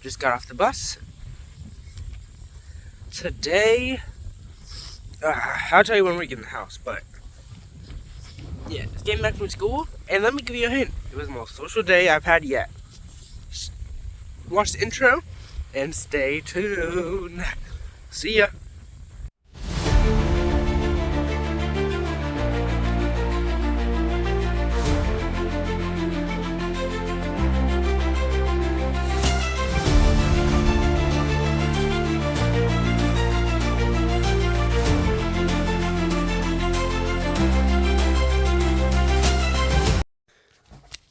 Just got off the bus. Today, I'll tell you when we get in the house, but yeah, just getting back from school. And let me give you a hint. It was the most social day I've had yet. Watch the intro and stay tuned. See ya.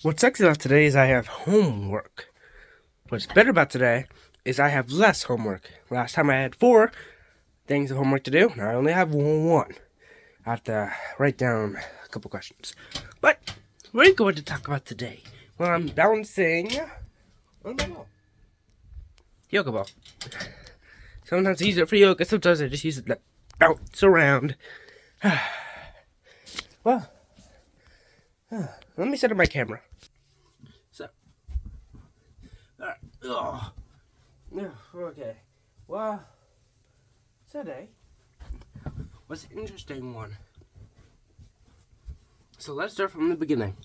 What sucks about today is I have homework. What's better about today is I have less homework. Last time I had 4 things of homework to do. Now I only have 1. I have to write down a couple questions. But what are you going to talk about today? Well, I'm balancing on my ball. Yoga ball. Sometimes I use it for yoga, sometimes I just use it to bounce around. Well, let me set up my camera. So, alright. Oh. Okay. Well, today was an interesting one. So let's start from the beginning.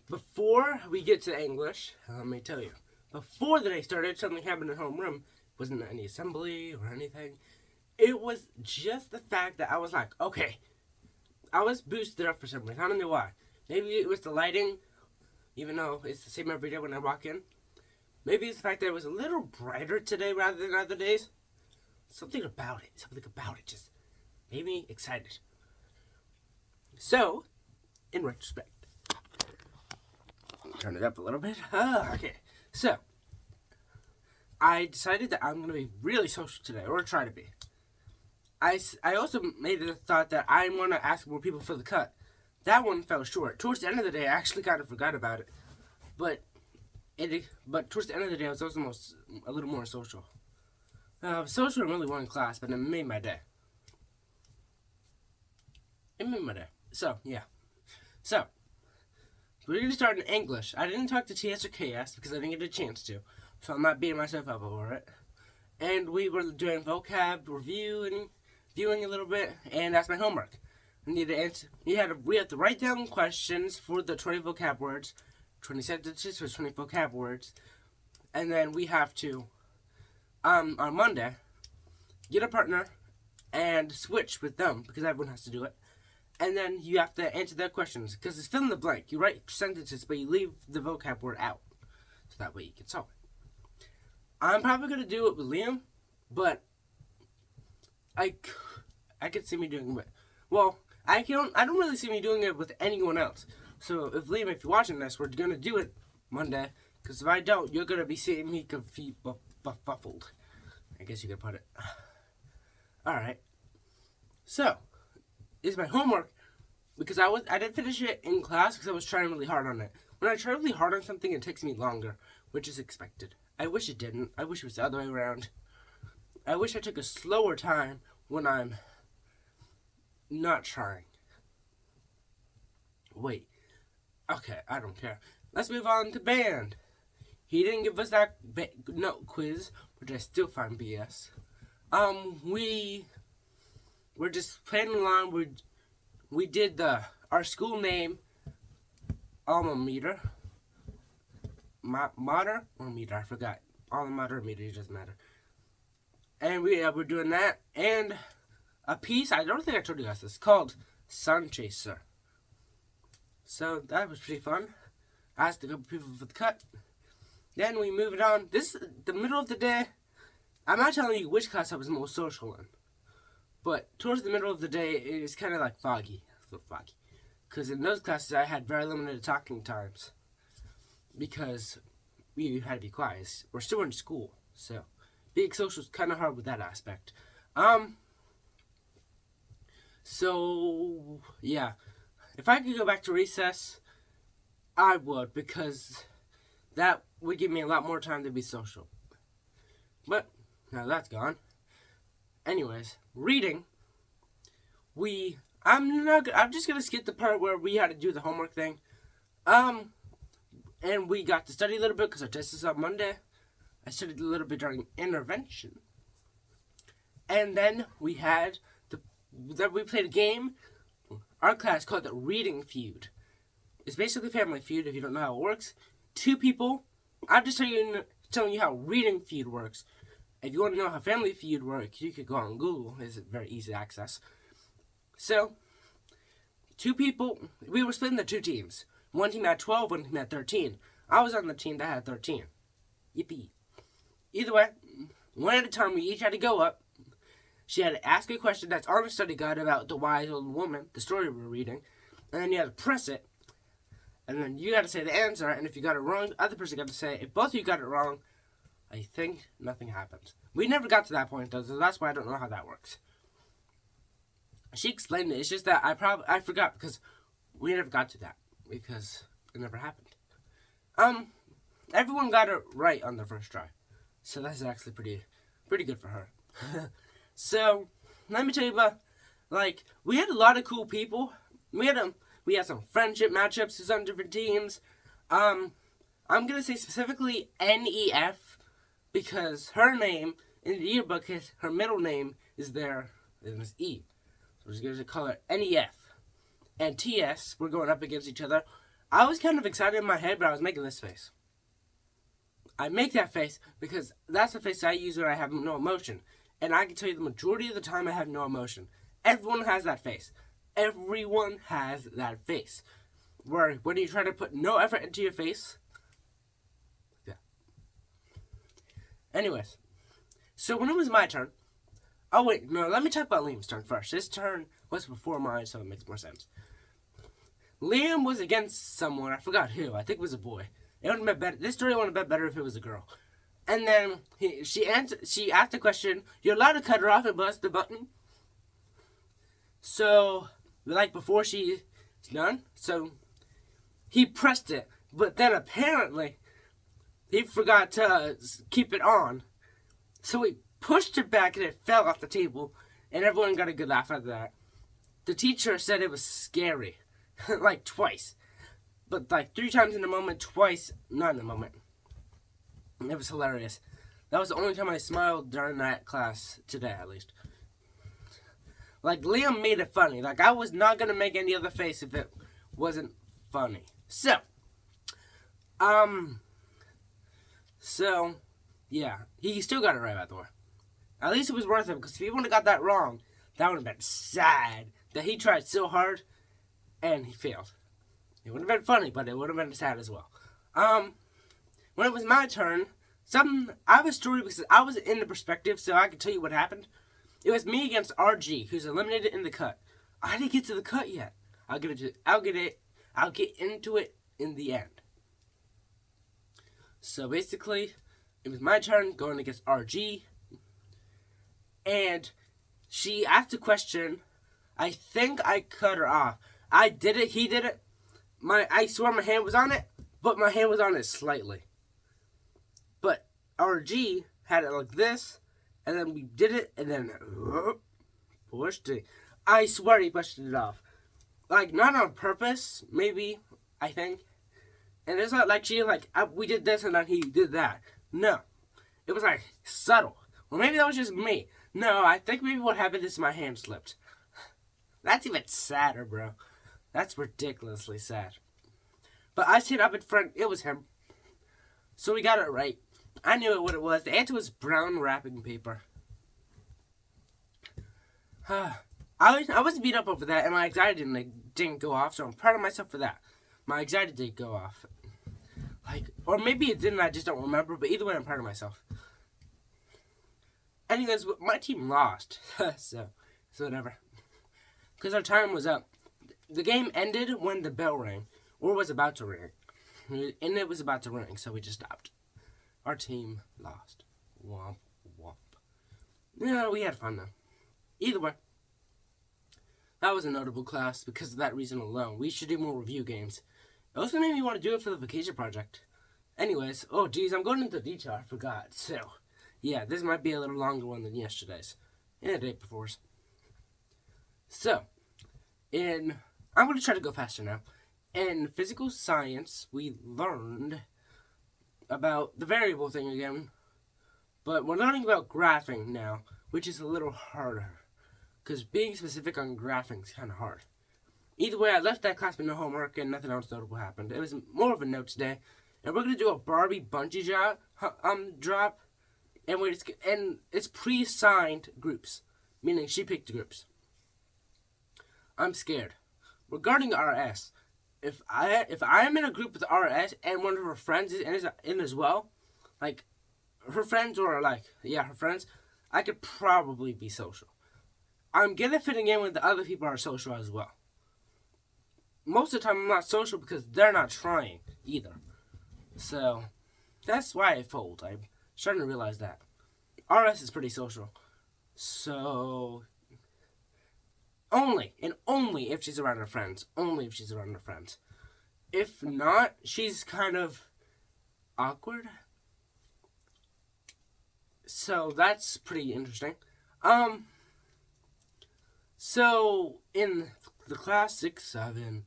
Before we get to English, let me tell you. Before the day started, something happened in homeroom. It wasn't any assembly or anything. It was just the fact that I was like, okay. I was boosted up for some reason. I don't know why. Maybe it was the lighting, even though it's the same every day when I walk in. Maybe it's the fact that it was a little brighter today rather than other days. Something about it just made me excited. So, in retrospect, turn it up a little bit. Okay. So, I decided that I'm going to be really social today, or try to be. I also made the thought that I want to ask more people for the cut. That one fell short. Towards the end of the day, I actually kind of forgot about it. But towards the end of the day, I was also a little more social. Social in really one class, but it made my day. So, yeah. So, we're going to start in English. I didn't talk to TS or KS because I didn't get a chance to. So I'm not beating myself up over it. And we were doing vocab review and viewing a little bit, and that's my homework. We have to write down questions for the 20 vocab words, 20 sentences for 20 vocab words, and then we have to, on Monday, get a partner and switch with them, because everyone has to do it, and then you have to answer their questions, because it's fill in the blank. You write sentences, but you leave the vocab word out, so that way you can solve it. I'm probably going to do it with Liam, but I could see me doing it. Well, I don't really see me doing it with anyone else. So if Liam, if you're watching this, we're gonna do it Monday. Because if I don't, you're gonna be seeing me befuddled. I guess you could put it. All right. So, it's my homework because I didn't finish it in class because I was trying really hard on it. When I try really hard on something, it takes me longer, which is expected. I wish it didn't. I wish it was the other way around. I wish I took a slower time when I'm not trying. Wait. Okay, I don't care. Let's move on to band. He didn't give us that note quiz, which I still find BS. We're just playing along. We did our school name, alma mater. Mater or meter? I forgot. Alma mater or meter, it doesn't matter. And we're doing that, and a piece, I don't think I told you guys this, called Sun Chaser. So that was pretty fun. I asked a couple people for the cut. Then we moved on. The middle of the day, I'm not telling you which class I was most social in. But towards the middle of the day, it was kind of like foggy. A little foggy. Because in those classes, I had very limited talking times. Because we had to be quiet. We're still in school, so being social is kind of hard with that aspect. So, yeah. If I could go back to recess, I would, because that would give me a lot more time to be social. But, now that's gone. Anyways, reading. I'm just gonna skip the part where we had to do the homework thing. And we got to study a little bit because our test is on Monday. I studied a little bit during intervention. And then we had we played a game. Our class called it Reading Feud. It's basically Family Feud if you don't know how it works. Two people. I'm just telling you how Reading Feud works. If you want to know how Family Feud works, you could go on Google. It's very easy to access. So, two people. We were split into two teams. One team had 12, one team had 13. I was on the team that had 13. Yippee. Either way, one at a time, we each had to go up. She had to ask a question that's on a study guide about the wise old woman, the story we're reading, and then you had to press it, and then you got to say the answer, and if you got it wrong, the other person got to say it. If both of you got it wrong, I think nothing happened. We never got to that point, though, so that's why I don't know how that works. She explained it. It's just that I forgot because we never got to that because it never happened. Everyone got it right on the first try, so that's actually pretty good for her. So, let me tell you about, we had a lot of cool people. We had some friendship matchups with some different teams. I'm gonna say specifically NEF because her name in the yearbook her middle name is there. It was E. So we're just gonna call her NEF. And TS, we're going up against each other. I was kind of excited in my head, but I was making this face. I make that face because that's the face I use when I have no emotion. And I can tell you the majority of the time I have no emotion. Everyone has that face. Everyone has that face. Where when you try to put no effort into your face. Yeah. Anyways. So when it was my turn. Oh wait, no, let me talk about Liam's turn first. His turn was before mine, so it makes more sense. Liam was against someone. I forgot who. I think it was a boy. It would have been better. This story would have been better if it was a girl. And then she asked the question, you're allowed to cut her off and press the button. So, before she's done, so he pressed it. But then apparently, he forgot to keep it on. So he pushed it back and it fell off the table. And everyone got a good laugh at that. The teacher said it was scary. Twice. But 3 times in a moment, twice not in a moment. It was hilarious. That was the only time I smiled during that class today, at least. Liam made it funny. I was not going to make any other face if it wasn't funny. So, yeah. He still got it right, by the way. At least it was worth it, because if he would have got that wrong, that would have been sad. That he tried so hard, and he failed. It would have been funny, but it would have been sad as well. When it was my turn, I have a story because I was in the perspective, so I can tell you what happened. It was me against RG, who's eliminated in the cut. I didn't get to the cut yet. I'll get into it in the end. So basically, it was my turn going against RG, and she asked a question. I think I cut her off. I did it. He did it. I swear my hand was on it, but my hand was on it slightly. But RG had it like this, and then we did it, and then pushed it. I swear he pushed it off. Not on purpose, maybe, I think. And it's not we did this and then he did that. No. It was subtle. Well, maybe that was just me. No, I think maybe what happened is my hand slipped. That's even sadder, bro. That's ridiculously sad. But I sit up in front. It was him. So we got it right. I knew what it was. The answer was brown wrapping paper. I was beat up over that, and my anxiety didn't go off, so I'm proud of myself for that. My anxiety did go off. Or maybe it didn't, I just don't remember, but either way, I'm proud of myself. Anyways, my team lost, so whatever. Because our time was up. The game ended when the bell rang, or was about to ring. And it was about to ring, so we just stopped. Our team lost. Womp, womp. Yeah, we had fun, though. Either way. That was a notable class because of that reason alone. We should do more review games. It also made me want to do it for the vacation project. Anyways, oh geez, I'm going into detail. I forgot. So, yeah, this might be a little longer one than yesterday's. And the day before's. So, I'm going to try to go faster now. In physical science, we learned about the variable thing again. But we're learning about graphing now, which is a little harder. Because being specific on graphing is kind of hard. Either way, I left that class with no homework and nothing else notable happened. It was more of a note today. And we're going to do a Barbie bungee drop. And it's pre-signed groups. Meaning she picked groups. I'm scared. Regarding RS, if I am in a group with RS and one of her friends is in as well, like her friends her friends, I could probably be social. I'm good at fitting in when the other people are social as well. Most of the time I'm not social because they're not trying either. So that's why I fold. I'm starting to realize that. RS is pretty social. So only if she's around her friends. Only if she's around her friends. If not, she's kind of awkward. So that's pretty interesting. So in the class 6, 7,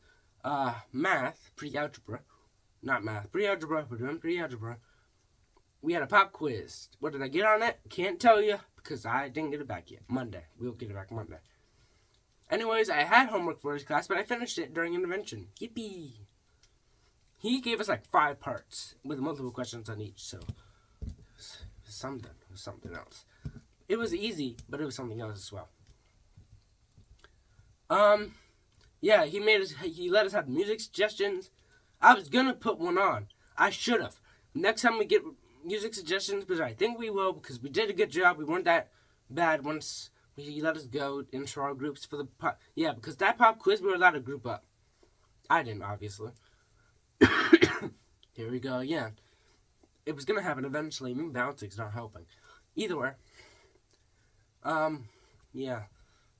math, pre-algebra, we're doing pre-algebra. We had a pop quiz. What did I get on it? Can't tell you because I didn't get it back yet. Monday. We'll get it back Monday. Anyways, I had homework for his class, but I finished it during intervention. Yippee! He gave us like 5 parts with multiple questions on each, so it was something else. It was easy, but it was something else as well. Yeah, he let us have music suggestions. I was gonna put one on. I should have. Next time we get music suggestions, because I think we will, because we did a good job. We weren't that bad once he let us go into our groups for the pop. Yeah, because that pop quiz, we were allowed to group up. I didn't, obviously. Here we go again. It was gonna happen eventually. Me bouncing's not helping. Either way. Yeah.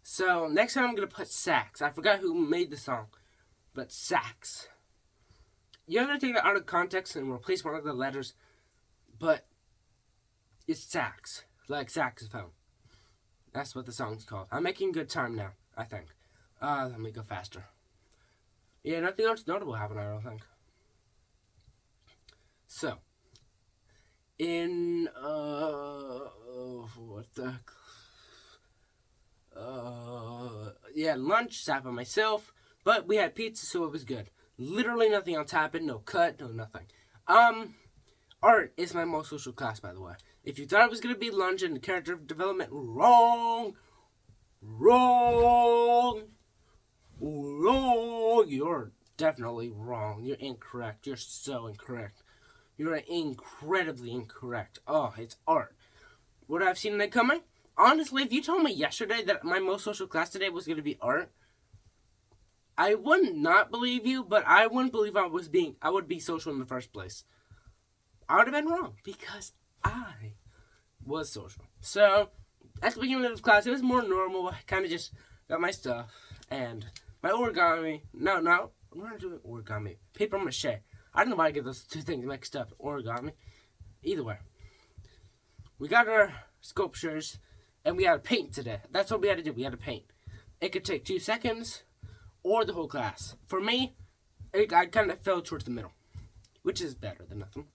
So, next time I'm going to put sax. I forgot who made the song. But sax. You're going to take that out of context and replace one of the letters. But it's sax. Like saxophone. That's what the song's called. I'm making good time now, I think. Let me go faster. Yeah, nothing else notable happened, I don't think. So. Lunch, sat by myself, but we had pizza, so it was good. Literally nothing else happened, no cut, no nothing. Art is my most social class, by the way. If you thought it was going to be lunch and character development, wrong. You're definitely wrong. You're incorrect. You're so incorrect. You're incredibly incorrect. Oh, it's art. Would I have seen that coming? Honestly, if you told me yesterday that my most social class today was going to be art, I would not believe you, but I wouldn't believe I would be social in the first place. I would have been wrong, because I was social. So, at the beginning of the class, it was more normal. I kind of just got my stuff, and my origami. No, I'm going to do origami. Paper mache. I don't know why I get those two things mixed up. Origami. Either way. We got our sculptures, and we had to paint today. That's what we had to do. We had to paint. It could take 2 seconds, or the whole class. For me, I kind of fell towards the middle, which is better than nothing.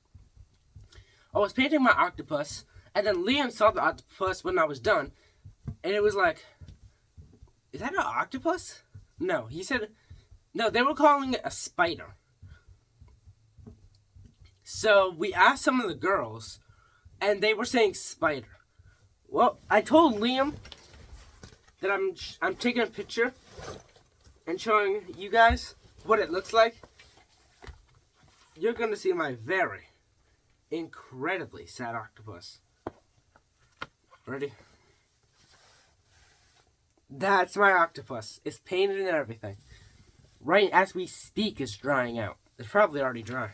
I was painting my octopus, and then Liam saw the octopus when I was done, and it was like, is that an octopus? No, he said, no, they were calling it a spider. So we asked some of the girls, and they were saying spider. Well, I told Liam that I'm taking a picture and showing you guys what it looks like. You're going to see my very incredibly sad octopus. Ready? That's my octopus. It's painted and everything. Right as we speak, it's drying out. It's probably already dry.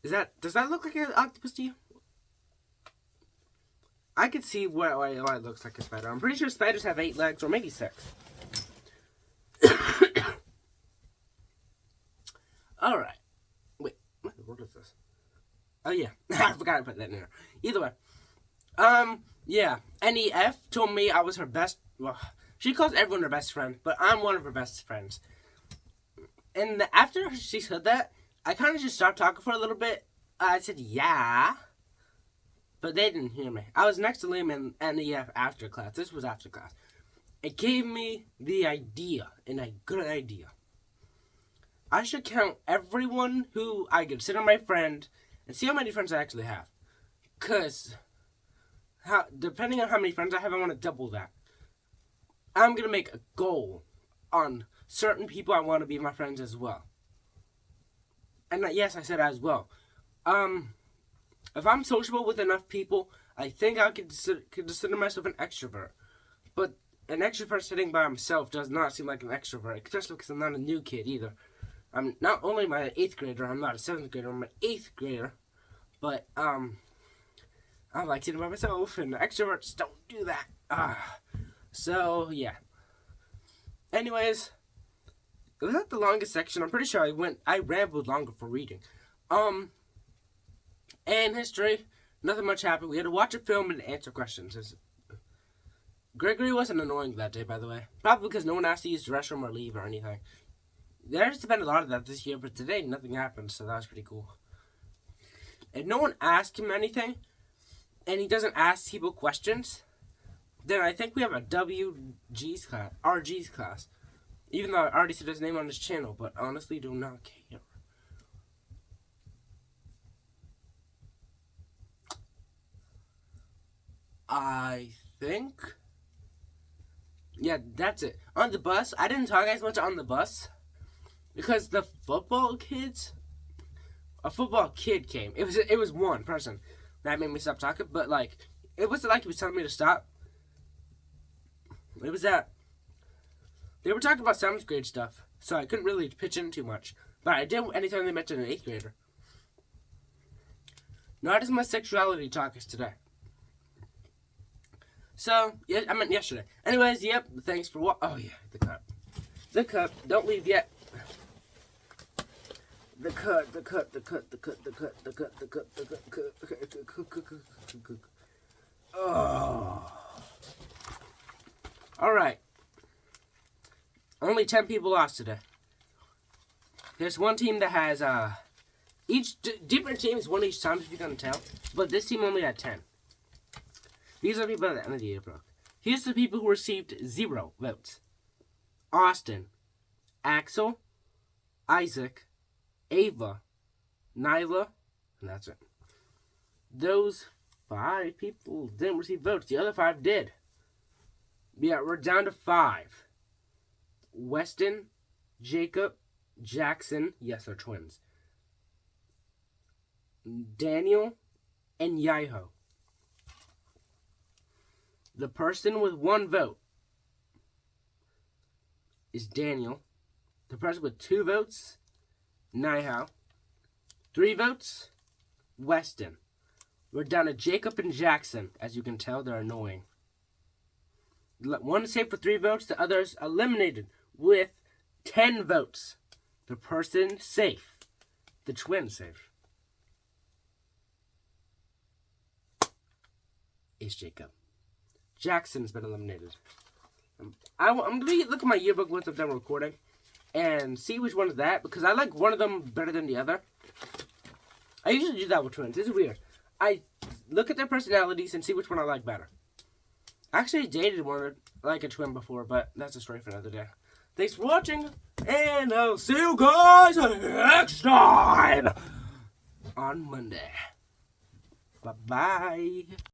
Does that look like an octopus to you? I could see why it looks like a spider. I'm pretty sure spiders have 8 legs, or maybe 6. Alright. Wait, what is this? Oh yeah, I forgot to put that in there. Either way. Yeah. NEF told me I was her best, well, she calls everyone her best friend, but I'm one of her best friends. And after she said that, I kind of just stopped talking for a little bit, I said, yeah. But they didn't hear me. I was next to Liam in NEF after class. This was after class. It gave me the idea, and a good idea. I should count everyone who I consider my friend and see how many friends I actually have. Because, depending on how many friends I have, I want to double that. I'm going to make a goal on certain people I want to be my friends as well. And yes, I said as well. If I'm sociable with enough people, I think I could consider myself an extrovert. But an extrovert sitting by himself does not seem like an extrovert, especially because I'm not a new kid either. I'm not only my 8th grader, I'm not a 7th grader, I'm an 8th grader. But, I like sitting by myself, and extroverts don't do that. So, yeah. Anyways, was that the longest section? I'm pretty sure I rambled longer for reading. And history, nothing much happened. We had to watch a film and answer questions. Gregory wasn't annoying that day, by the way. Probably because no one asked to use the restroom or leave or anything. There's been a lot of that this year, but today nothing happened, so that was pretty cool. If no one asked him anything, and he doesn't ask people questions, then I think we have a WG's class, RG's class. Even though I already said his name on his channel, but honestly do not care. I think, yeah, that's it. On the bus, I didn't talk as much on the bus because the football kids, a football kid came. It was one person that made me stop talking, but like, it wasn't like he was telling me to stop. It was that they were talking about 7th grade stuff, so I couldn't really pitch in too much. But I did anytime they mentioned an 8th grader. Not as much sexuality talk as today. So, yeah, I meant yesterday. Anyways, yep, thanks for what? Oh, yeah, the cup. The cup. Don't leave yet. The cut. Oh. Alright. Only 10 people lost today. There's one team that has, each different teams, one each time, if you can tell. But this team only had 10. These are the people at the end of the year, bro. Here's the people who received 0 votes. Austin, Axel, Isaac, Ava, Nyla, and that's it. Those 5 people didn't receive votes. The other 5 did. Yeah, we're down to 5. Weston, Jacob, Jackson, yes, they're twins. Daniel, and Yaiho. The person with 1 vote is Daniel. The person with 2 votes, Nyhao. 3 votes, Weston. We're down to Jacob and Jackson. As you can tell, they're annoying. One is safe for 3 votes. The others eliminated with 10 votes. The person safe. The twin safe. Is Jacob. Jackson's been eliminated. I'm going to look at my yearbook once I'm done recording and see which one is that, because I like one of them better than the other. I usually do that with twins. It's weird. I look at their personalities and see which one I like better. I actually dated one like a twin before, but that's a story for another day. Thanks for watching, and I'll see you guys next time on Monday. Bye-bye.